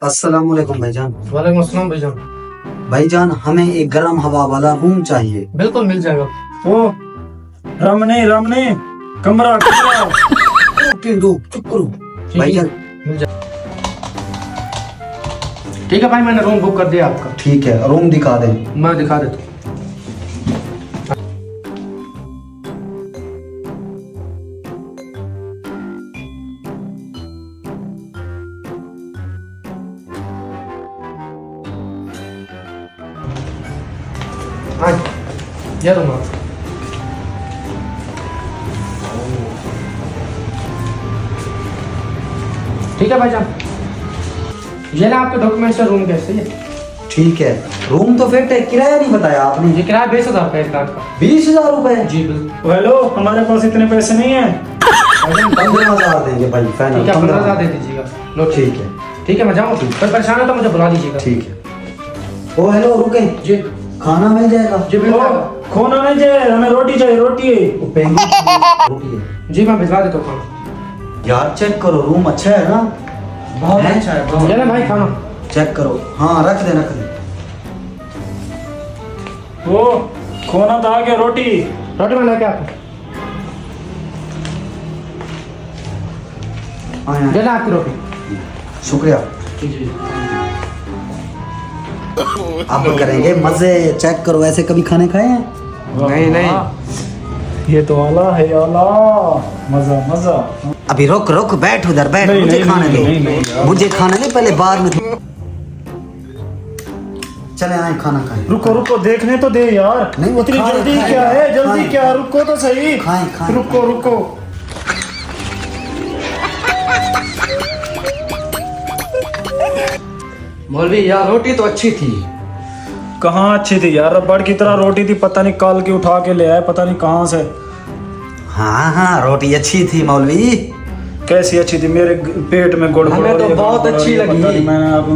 अस्सलाम वालेकुम भाईजान। वालेकुम अस्सलाम भाईजान। भाईजान हमें एक गर्म हवा वाला रूम चाहिए। बिल्कुल मिल जाएगा। ओ रमने कमरा चुप करो भाईजान। मिल जाएगा। ठीक है भाई, मैंने रूम बुक कर दिया आपका। ठीक है, रूम दिखा दे। मैं दिखा देता हूँ। हाँ, ये रूम है। ठीक है भाईजान, ये ना आपके डॉक्यूमेंट्स है रूम के। सही है। ठीक है, रूम तो फिट है, किराया नहीं बताया आपने। ये किराया 20,000 का एक रात का। 20,000 रुपए? जी बिल्कुल। हेलो, हमारे पास इतने पैसे नहीं है। 15,000 देंगे भाई, फाइनल। ठीक है, 15,000 दे दीजिएगा। लो ठीक है। ठीक है, मैं जाऊँ फिर परेशान है तो मुझे बुला लीजिएगा। ठीक है। ओ हेलो, रुके जी खाना मिल जाएगा? जी मिल जाएगा। खोना नहीं चाहिए, हमें रोटी चाहिए। रोटी वो पेंगू रोटी है। जी मैं भिजवा देता हूँ खाना। यार चेक करो, रूम अच्छा है ना? बहुत अच्छा है, बहुत। ये ना भाई खाना चेक करो। हाँ रख दे। वो खोना तो आ गया। रोटी रोटी में लेके आपको। हाँ यार, ये ना आपकी रोटी। शुक्रिया। जी जी। आप करेंगे मजे। चेक करो, ऐसे कभी खाने खाए हैं? नहीं। ये तो आला है, आला। मजा मजा। अभी रुक बैठ उधर बैठ। नहीं, मुझे नहीं, खाने नहीं, दो। नहीं, मुझे खाने दे पहले, बाद में चले आए खाना खाएं। रुको देखने तो दे यार। नहीं, वो इतनी खाए, जल्दी खाए, क्या है? जल्दी खाए। क्या? रुको तो सही। खाएं। रुको। मौलवी यार रोटी तो अच्छी थी। कहाँ अच्छी थी यार? रबड़ की तरह रोटी थी। पता नहीं काल के उठा के ले आए, पता नहीं कहाँ से। हाँ रोटी अच्छी थी मौलवी। कैसी अच्छी थी? मेरे पेट में गड़बड़ हमें हो रही तो है, बहुत गड़बड़ हो अच्छी रही है, लगी। पता नहीं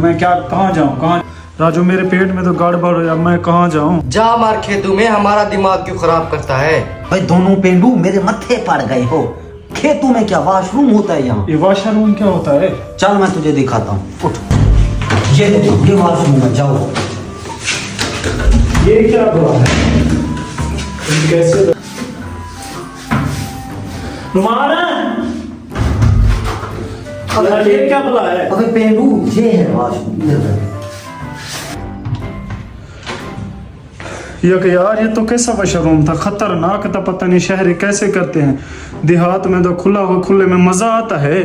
मैं क्या कहाँ जाऊँ? कहाँ राजू, मेरे पेट में तो गड़बड़ हो, अब मैं कहाँ जाऊँ? जा मार खेतों में, हमारा दिमाग क्यों खराब करता है? भाई दोनों पेंडू मेरे मत्थे पड़ गए हो। खेतों में क्या वॉशरूम होता है यहाँ? ये वॉशरूम क्या होता है? चल मैं तुझे दिखाता हूँ, उठ। ये वॉशरूम है, जाओ। ये क्या हुआ है? कैसे रुमान ये क्या बुला है? अबे पेंडू, ये है वॉशरूम। यार ये तो कैसा वॉशरूम था? खतरनाक था। पता नहीं शहरी कैसे करते हैं। देहात में तो खुले में मजा आता है।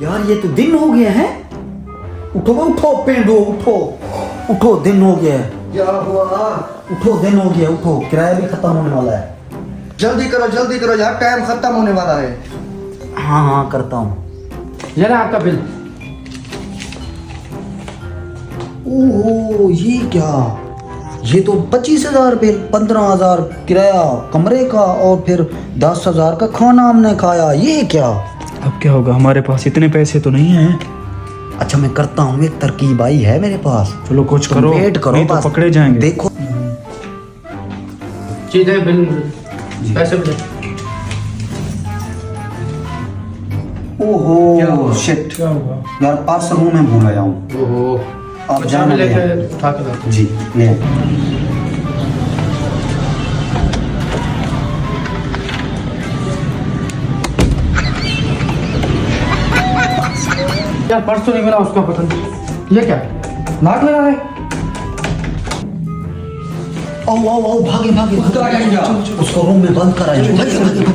यार ये तो दिन हो गया है। उठो पेंडू, उठो दिन हो गया है। क्या हुआ? उठो, दिन हो गया, उठो। किराया भी खत्म होने वाला है। जल्दी करो यार, टाइम खत्म होने वाला है। हाँ करता हूँ। ये ना आपका बिल। ओहो, ये क्या? ये तो 25,000 बिल, 15,000 किराया कमरे का और फिर 10,000 का खाना हमने खाया। ये क्या? अब क्या होगा? हमारे पास इतने पैसे तो नहीं हैं। अच्छा मैं करता हूँ, एक तरकीब आई है मेरे पास। चलो कुछ तुम करो, वेट करो, नहीं तो बस पकड़े जाएंगे। देखो। सीधे बिल मुझे, पैसे भी दे। ओहो शिट, क्या हुआ? यार पर्स रूम में भूल आया हूँ। ओहो, अब अच्छा जाना मैं लेके है। उठा के लाता हूँ। जी ले आए। यार पर्स तो नहीं मिला उसका, पता नहीं ये क्या है? नाक लगा है। आओ भागे क्या? उसको रूम में बंद कराए। भागे।